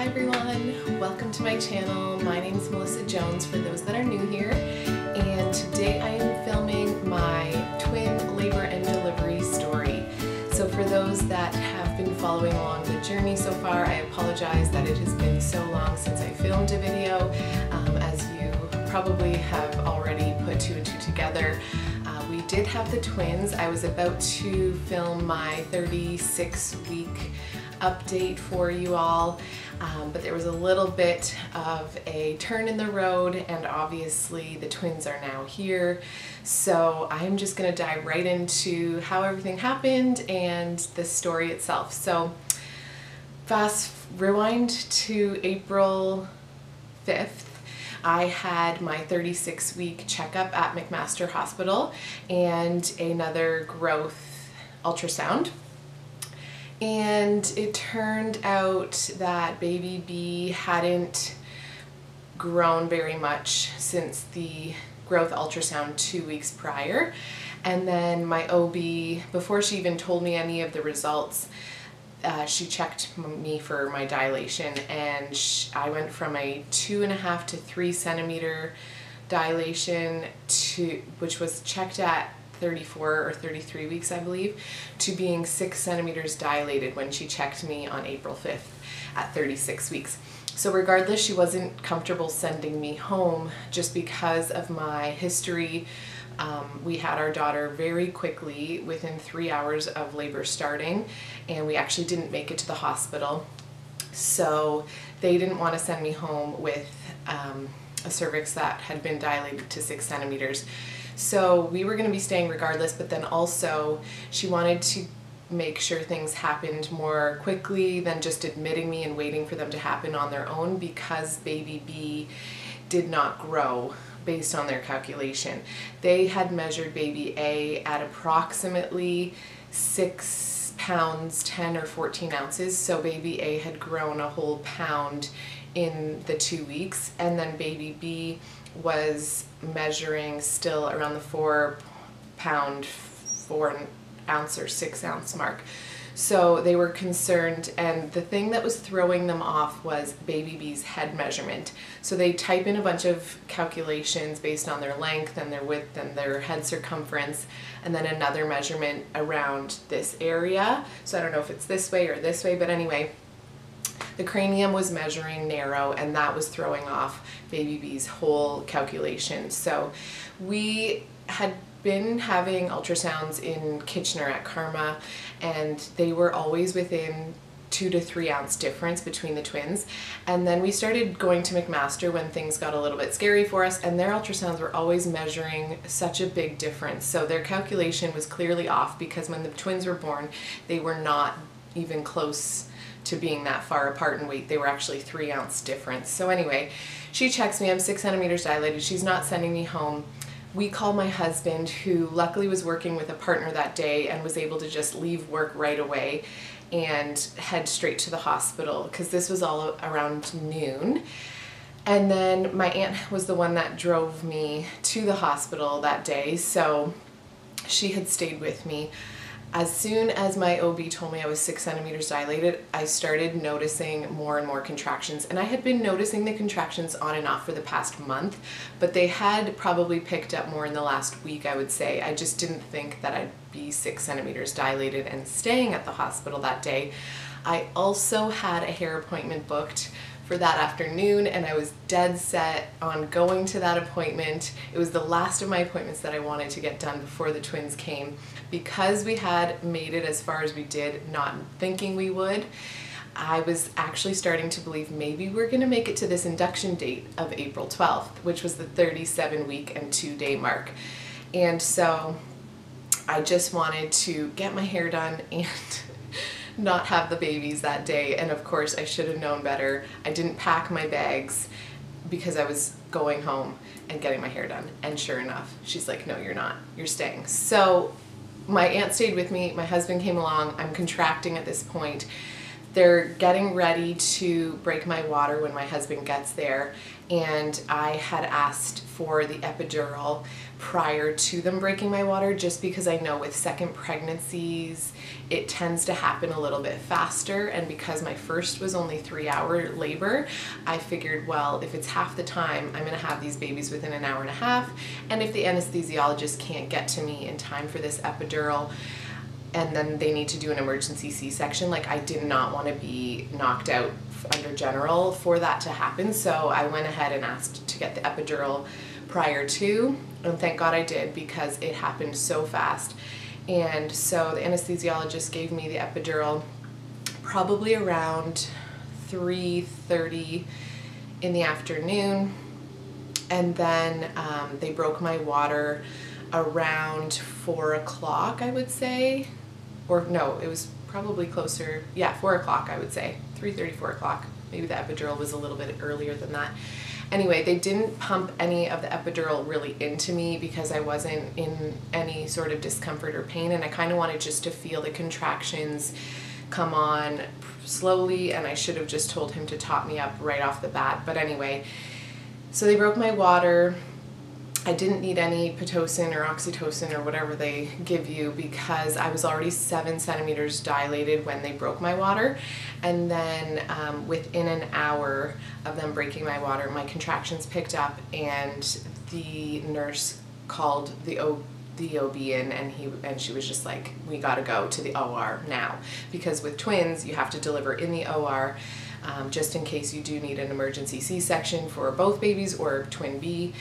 Hi everyone, welcome to my channel. My name is Melissa Jones for those that are new here, and today I am filming my twin labor and delivery story. So for those that have been following along the journey so far, I apologize that it has been so long since I filmed a video. As you probably have already put two and two together, we did have the twins. I was about to film my 36-week update for you all, but there was a little bit of a turn in the road, and obviously the twins are now here. So I'm just going to dive right into how everything happened and the story itself. So fast rewind to April 5th. I had my 36-week checkup at McMaster Hospital and another growth ultrasound. And it turned out that baby B hadn't grown very much since the growth ultrasound 2 weeks prior. And then my OB, before she even told me any of the results, she checked me for my dilation, and I went from a 2.5 to 3 centimeter dilation which was checked at 34 or 33 weeks, I believe, to being 6 centimeters dilated when she checked me on April 5th at 36 weeks. So regardless, she wasn't comfortable sending me home just because of my history. We had our daughter very quickly within 3 hours of labor starting, and we actually didn't make it to the hospital. So they didn't want to send me home with a cervix that had been dilated to 6 centimeters. So we were going to be staying regardless, but then also she wanted to make sure things happened more quickly than just admitting me and waiting for them to happen on their own, because baby B did not grow based on their calculation. They had measured baby A at approximately 6 pounds 10 or 14 ounces, so baby A had grown a whole pound in the 2 weeks, and then baby B was measuring still around the 4 pound 4 ounce or 6 ounce mark. So they were concerned, and the thing that was throwing them off was baby B's head measurement. So they type in a bunch of calculations based on their length and their width and their head circumference, and then another measurement around this area. So I don't know if it's this way or this way, but anyway, the cranium was measuring narrow, and that was throwing off baby B's whole calculation. So we had been having ultrasounds in Kitchener at Karma, and they were always within 2 to 3 ounce difference between the twins. And then we started going to McMaster when things got a little bit scary for us, and their ultrasounds were always measuring such a big difference. So their calculation was clearly off, because when the twins were born, they were not even close to being that far apart in weight. They were actually 3 ounce difference. So anyway, she checks me, I'm 6 centimeters dilated, she's not sending me home. We call my husband, who luckily was working with a partner that day and was able to just leave work right away and head straight to the hospital, because this was all around noon. And then my aunt was the one that drove me to the hospital that day, so she had stayed with me. As soon as my OB told me I was 6 centimeters dilated, I started noticing more and more contractions. And I had been noticing the contractions on and off for the past month, but they had probably picked up more in the last week, I would say. I just didn't think that I'd be 6 centimeters dilated and staying at the hospital that day. I also had a hair appointment booked for that afternoon, and I was dead set on going to that appointment. It was the last of my appointments that I wanted to get done before the twins came. Because we had made it as far as we did, not thinking we would, I was actually starting to believe maybe we're going to make it to this induction date of April 12th, which was the 37-week and 2-day mark. And so I just wanted to get my hair done and not have the babies that day. And of course, I should have known better. I didn't pack my bags because I was going home and getting my hair done. And sure enough, she's like, no, you're not, you're staying. So my aunt stayed with me, my husband came along, I'm contracting at this point. They're getting ready to break my water when my husband gets there, and I had asked for the epidural prior to them breaking my water, just because I know with second pregnancies it tends to happen a little bit faster, and because my first was only 3-hour labor, I figured, well, if it's half the time, I'm going to have these babies within an hour and a half, and if the anesthesiologist can't get to me in time for this epidural and then they need to do an emergency C-section, like, I did not want to be knocked out under general for that to happen. So I went ahead and asked to get the epidural prior to, and thank God I did, because it happened so fast. And so the anesthesiologist gave me the epidural probably around 3:30 in the afternoon, and then they broke my water around 4 o'clock, I would say, or no, it was probably closer, yeah, 4 o'clock, I would say, 3:30, 4 o'clock. Maybe the epidural was a little bit earlier than that. Anyway, they didn't pump any of the epidural really into me because I wasn't in any sort of discomfort or pain, and I kind of wanted just to feel the contractions come on slowly, and I should have just told him to top me up right off the bat. But anyway, so they broke my water. I didn't need any Pitocin or oxytocin or whatever they give you, because I was already 7 centimeters dilated when they broke my water. And then within an hour of them breaking my water, my contractions picked up, and the nurse called the OB in, and she was just like, we gotta go to the OR now, because with twins you have to deliver in the OR just in case you do need an emergency C-section for both babies or twin B.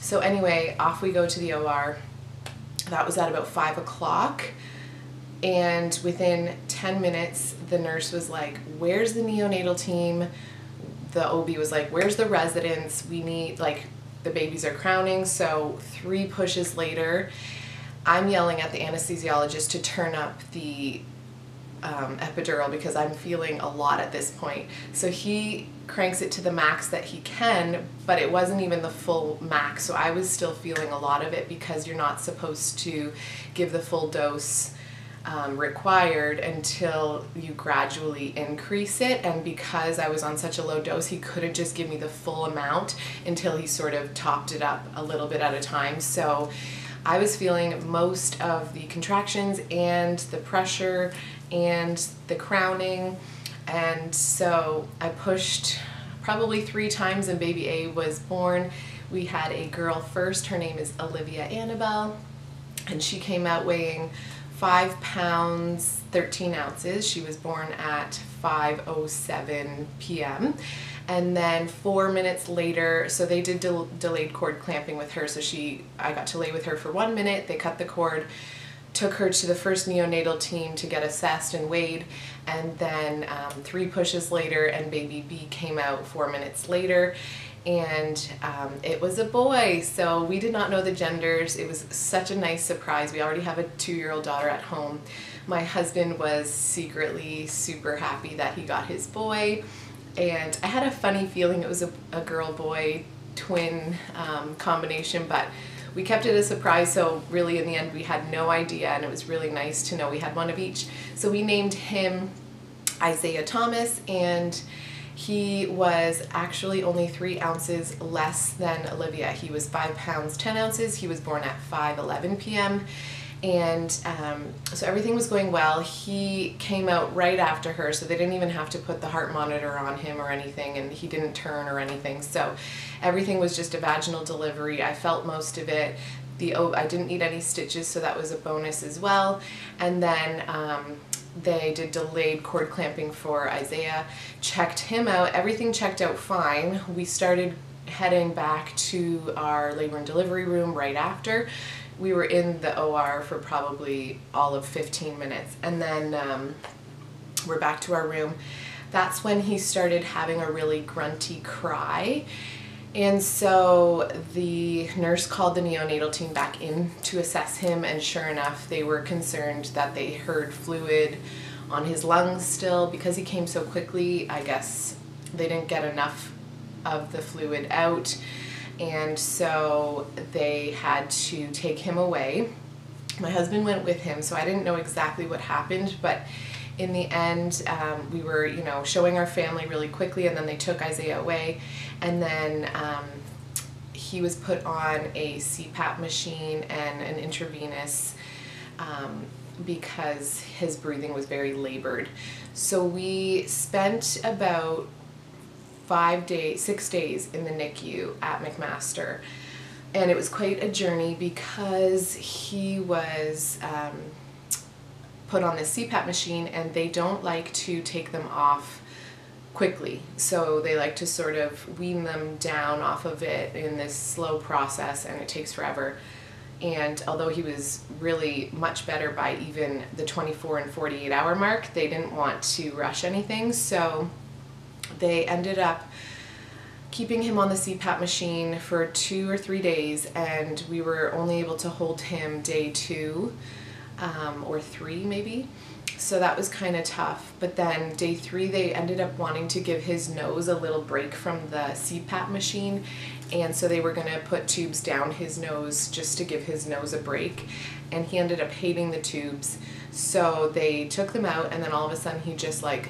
So anyway, off we go to the OR. That was at about 5 o'clock, and within 10 minutes the nurse was like, where's the neonatal team? The OB was like, where's the residents? We need, like, the babies are crowning. So 3 pushes later, I'm yelling at the anesthesiologist to turn up the epidural because I'm feeling a lot at this point. So he cranks it to the max that he can, but it wasn't even the full max, so I was still feeling a lot of it, because you're not supposed to give the full dose required until you gradually increase it. And because I was on such a low dose, he couldn't just give me the full amount until he sort of topped it up a little bit at a time. So I was feeling most of the contractions and the pressure and the crowning, and so I pushed probably 3 times and baby A was born. We had a girl first. Her name is Olivia Annabelle, and she came out weighing 5 pounds 13 ounces. She was born at 5:07 p.m. And then 4 minutes later, so they did delayed cord clamping with her, so I got to lay with her for 1 minute. They cut the cord, took her to the first neonatal team to get assessed and weighed, and then 3 pushes later and baby B came out 4 minutes later, and it was a boy. So we did not know the genders. It was such a nice surprise. We already have a 2-year-old daughter at home. My husband was secretly super happy that he got his boy, and I had a funny feeling it was a girl-boy twin combination, but we kept it a surprise, so really in the end we had no idea, and it was really nice to know we had one of each. So we named him Isaiah Thomas, and he was actually only 3 ounces less than Olivia. He was 5 pounds 10 ounces. He was born at 5:11 p.m. And so everything was going well. He came out right after her, so they didn't even have to put the heart monitor on him or anything, and he didn't turn or anything. So everything was just a vaginal delivery. I felt most of it. I didn't need any stitches, so that was a bonus as well. And then they did delayed cord clamping for Isaiah, checked him out. Everything checked out fine. We started heading back to our labor and delivery room right after. We were in the OR for probably all of 15 minutes, and then we're back to our room. That's when he started having a really grunty cry, and so the nurse called the neonatal team back in to assess him, and sure enough, they were concerned that they heard fluid on his lungs still. Because he came so quickly, I guess they didn't get enough of the fluid out, and so they had to take him away. My husband went with him, so I didn't know exactly what happened, but in the end we were, you know, showing our family really quickly, and then they took Isaiah away, and then he was put on a CPAP machine and an intravenous because his breathing was very labored. So we spent about 6 days in the NICU at McMaster, and it was quite a journey because he was put on this CPAP machine, and they don't like to take them off quickly. So they like to sort of wean them down off of it in this slow process, and it takes forever. And although he was really much better by even the 24 and 48 hour mark, they didn't want to rush anything. So they ended up keeping him on the CPAP machine for 2 or 3 days, and we were only able to hold him day 2 or 3 maybe. So that was kind of tough. But then day 3, they ended up wanting to give his nose a little break from the CPAP machine, and so they were going to put tubes down his nose just to give his nose a break, and he ended up hating the tubes. So they took them out, and then all of a sudden he just like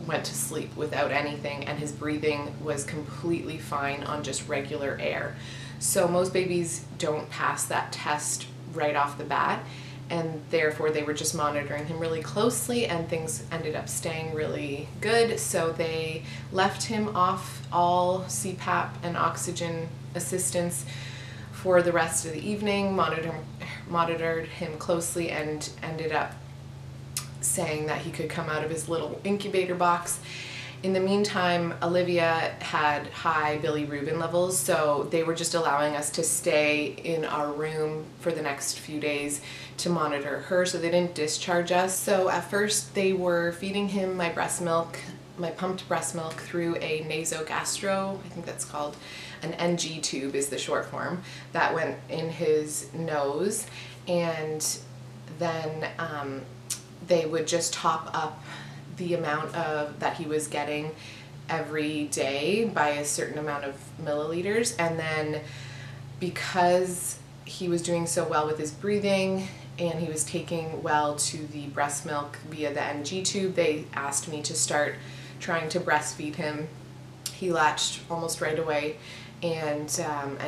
went to sleep without anything, and his breathing was completely fine on just regular air. So most babies don't pass that test right off the bat, and therefore they were just monitoring him really closely, and things ended up staying really good. So they left him off all CPAP and oxygen assistance for the rest of the evening, monitored him closely, and ended up saying that he could come out of his little incubator box. In the meantime, Olivia had high bilirubin levels, so they were just allowing us to stay in our room for the next few days to monitor her, so they didn't discharge us. So at first they were feeding him my breast milk, my pumped breast milk, through a nasogastro, I think that's called, an NG tube is the short form, that went in his nose, and then they would just top up the amount of that he was getting every day by a certain amount of milliliters. And then because he was doing so well with his breathing and he was taking well to the breast milk via the NG tube, they asked me to start trying to breastfeed him. He latched almost right away, and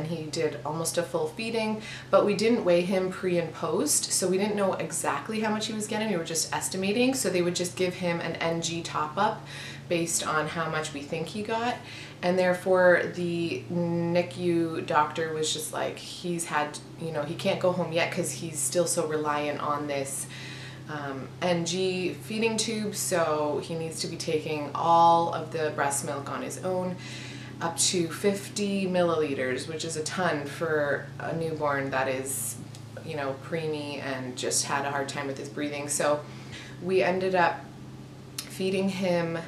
he did almost a full feeding, but we didn't weigh him pre and post, so we didn't know exactly how much he was getting. We were just estimating, so they would just give him an NG top-up based on how much we think he got, and therefore the NICU doctor was just like, he's had, you know, he can't go home yet because he's still so reliant on this NG feeding tube, so he needs to be taking all of the breast milk on his own, up to 50 milliliters, which is a ton for a newborn that is, you know, preemie and just had a hard time with his breathing. So we ended up feeding him,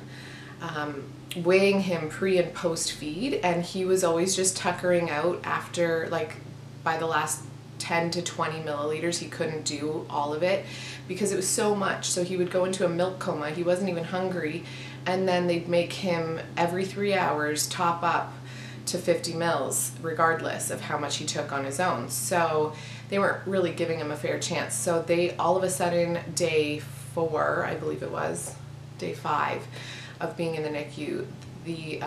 weighing him pre and post feed, and he was always just tuckering out after, like, by the last 10 to 20 milliliters. He couldn't do all of it because it was so much. So he would go into a milk coma. He wasn't even hungry, and then they'd make him every 3 hours top up to 50 mils regardless of how much he took on his own. So they weren't really giving him a fair chance. So they, all of a sudden, day 4, I believe it was, day 5 of being in the NICU, the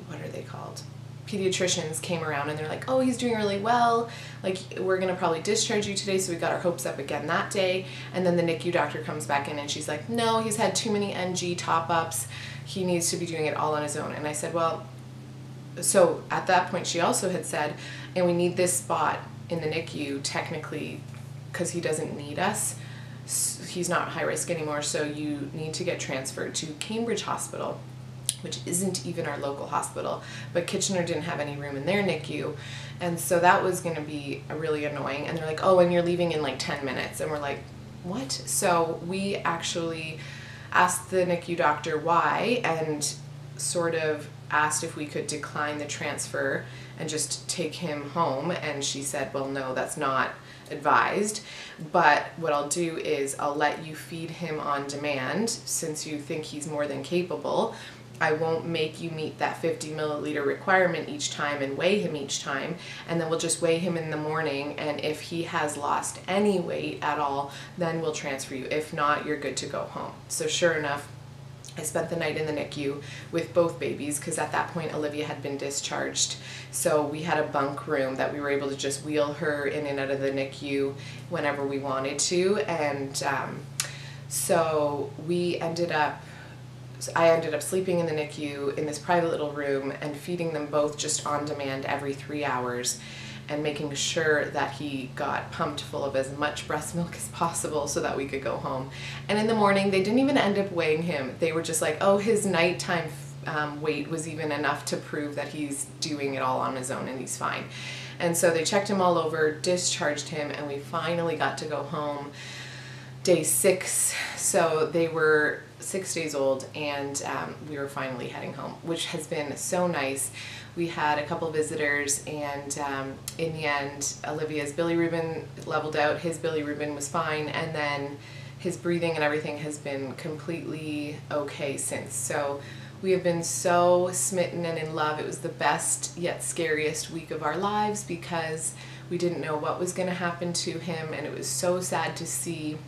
what are they called? Pediatricians came around, and they're like, oh, he's doing really well, like, we're gonna probably discharge you today. So we got our hopes up again that day, and then the NICU doctor comes back in and she's like, no, he's had too many NG top-ups, he needs to be doing it all on his own. And I said, well, so at that point she also had said, and we need this spot in the NICU technically because he doesn't need us, he's not high risk anymore, so you need to get transferred to Cambridge Hospital, which isn't even our local hospital, but Kitchener didn't have any room in their NICU, and so that was going to be really annoying. And they're like, oh, and you're leaving in like 10 minutes, and we're like, what? So we actually asked the NICU doctor why, and sort of asked if we could decline the transfer and just take him home, and she said, well, no, that's not advised, but what I'll do is I'll let you feed him on demand since you think he's more than capable. I won't make you meet that 50 milliliter requirement each time and weigh him each time, and then we'll just weigh him in the morning, and if he has lost any weight at all, then we'll transfer you. If not, you're good to go home. So sure enough, I spent the night in the NICU with both babies because at that point Olivia had been discharged. So we had a bunk room that we were able to just wheel her in and out of the NICU whenever we wanted to. And so I ended up sleeping in the NICU in this private little room and feeding them both just on demand every 3 hours, and making sure that he got pumped full of as much breast milk as possible so that we could go home. And in the morning, they didn't even end up weighing him. They were just like, oh, his nighttime weight was even enough to prove that he's doing it all on his own and he's fine. And so they checked him all over, discharged him, and we finally got to go home day 6. So they were 6 days old, and we were finally heading home, which has been so nice. We had a couple visitors, and in the end, Olivia's bilirubin leveled out, his bilirubin was fine, and then his breathing and everything has been completely okay since. So we have been so smitten and in love. It was the best yet scariest week of our lives because we didn't know what was going to happen to him, and it was so sad to see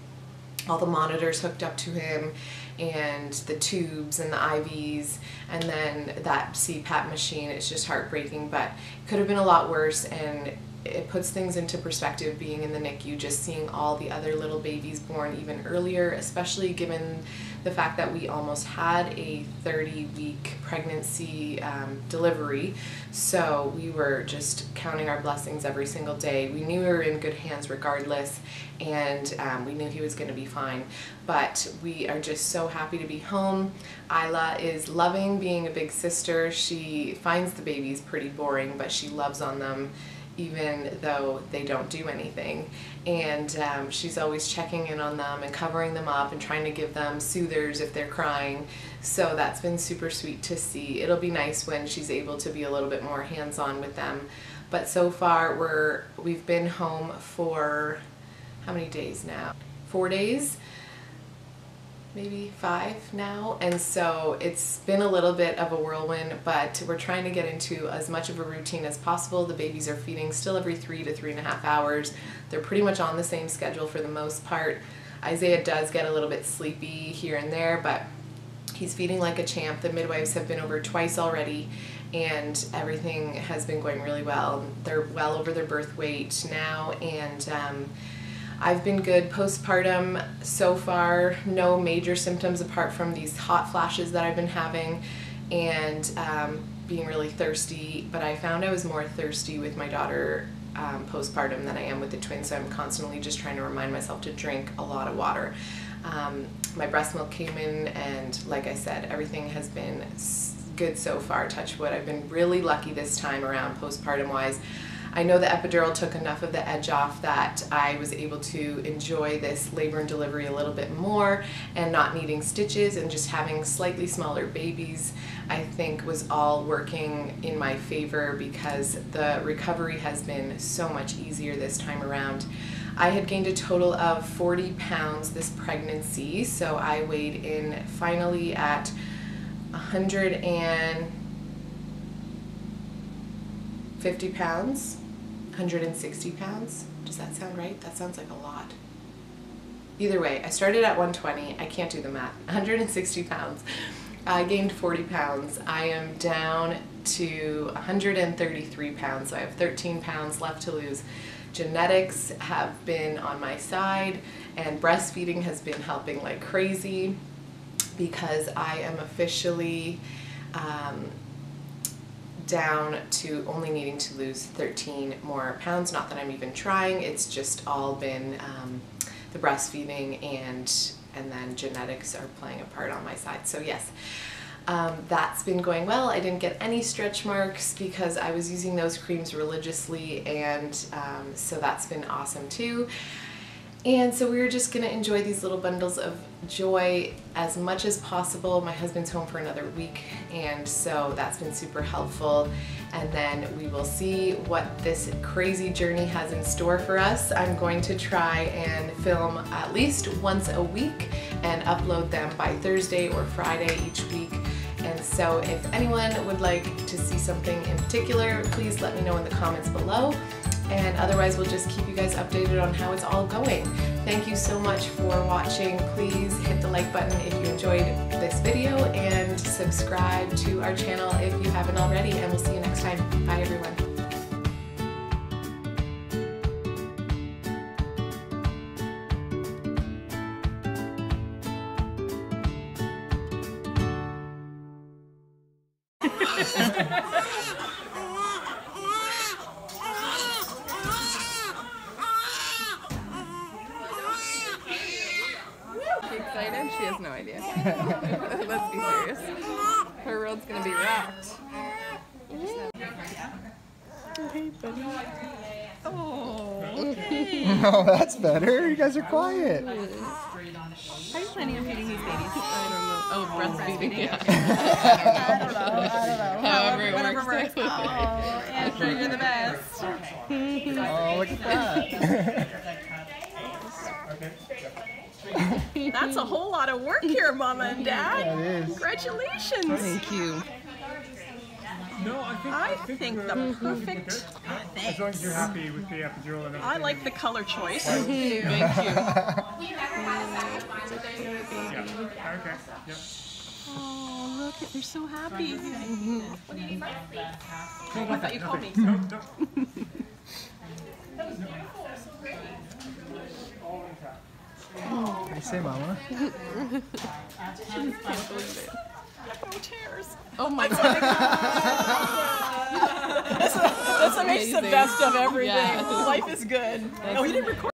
all the monitors hooked up to him and the tubes and the IVs and then that CPAP machine. It's just heartbreaking, but it could have been a lot worse, and it puts things into perspective being in the NICU, just seeing all the other little babies born even earlier, especially given the fact that we almost had a 30-week pregnancy delivery. So we were just counting our blessings every single day. We knew we were in good hands regardless, and we knew he was going to be fine. But we are just so happy to be home. Isla is loving being a big sister. She finds the babies pretty boring, but she loves on them even though they don't do anything. And she's always checking in on them and covering them up and trying to give them soothers if they're crying. So that's been super sweet to see. It'll be nice when she's able to be a little bit more hands-on with them. But so far we've been home for how many days now? 4 days? Maybe 5 now, and so it's been a little bit of a whirlwind, but we're trying to get into as much of a routine as possible. The babies are feeding still every 3 to 3.5 hours. They're pretty much on the same schedule for the most part. Isaiah does get a little bit sleepy here and there, but he's feeding like a champ. The midwives have been over twice already, and everything has been going really well. They're well over their birth weight now, and I've been good postpartum so far. No major symptoms apart from these hot flashes that I've been having and being really thirsty, but I found I was more thirsty with my daughter postpartum than I am with the twins, so I'm constantly just trying to remind myself to drink a lot of water. My breast milk came in, and like I said, everything has been good so far, touch wood. I've been really lucky this time around postpartum wise. I know the epidural took enough of the edge off that I was able to enjoy this labor and delivery a little bit more, and not needing stitches and just having slightly smaller babies, I think was all working in my favor because the recovery has been so much easier this time around. I had gained a total of 40 pounds this pregnancy, so I weighed in finally at 150 pounds. 160 pounds. Does that sound right? That sounds like a lot. Either way, I started at 120. I can't do the math. 160 pounds. I gained 40 pounds. I am down to 133 pounds, so I have 13 pounds left to lose. Genetics have been on my side, and breastfeeding has been helping like crazy because I am officially down to only needing to lose 13 more pounds. Not that I'm even trying, it's just all been the breastfeeding, and then genetics are playing a part on my side. So yes, that's been going well. I didn't get any stretch marks because I was using those creams religiously, and so that's been awesome too. And so we were just going to enjoy these little bundles of joy as much as possible. My husband's home for another week, and so that's been super helpful. And then we will see what this crazy journey has in store for us. I'm going to try and film at least once a week and upload them by Thursday or Friday each week. And so if anyone would like to see something in particular, please let me know in the comments below. and otherwise we'll just keep you guys updated on how it's all going. Thank you so much for watching. Please hit the like button if you enjoyed this video and subscribe to our channel if you haven't already, and we'll see you next time. Bye everyone. Excited? She has no idea. Let's be serious. Her world's gonna be rocked. Hey, buddy. Oh, okay. Oh, that's better. You guys are quiet. How are you planning on feeding these babies? I don't know. Oh, breastfeeding. Yeah. I don't know. However it Whatever works. Oh, Andrew, you're the best. Oh, look at that. That's a whole lot of work here, Mama and Dad. That is. Congratulations. Thank you. No, I think the perfect. as long as you're happy with the epidural and everything. I like the color choice. Thank you. Yeah. Okay. Yep. Oh, look, they're so happy. I thought you called me. Nope. What do you say, Mama? No tears. Oh my god. That's what makes the Amazing. best of everything. Yeah. Life is good. Oh, you didn't record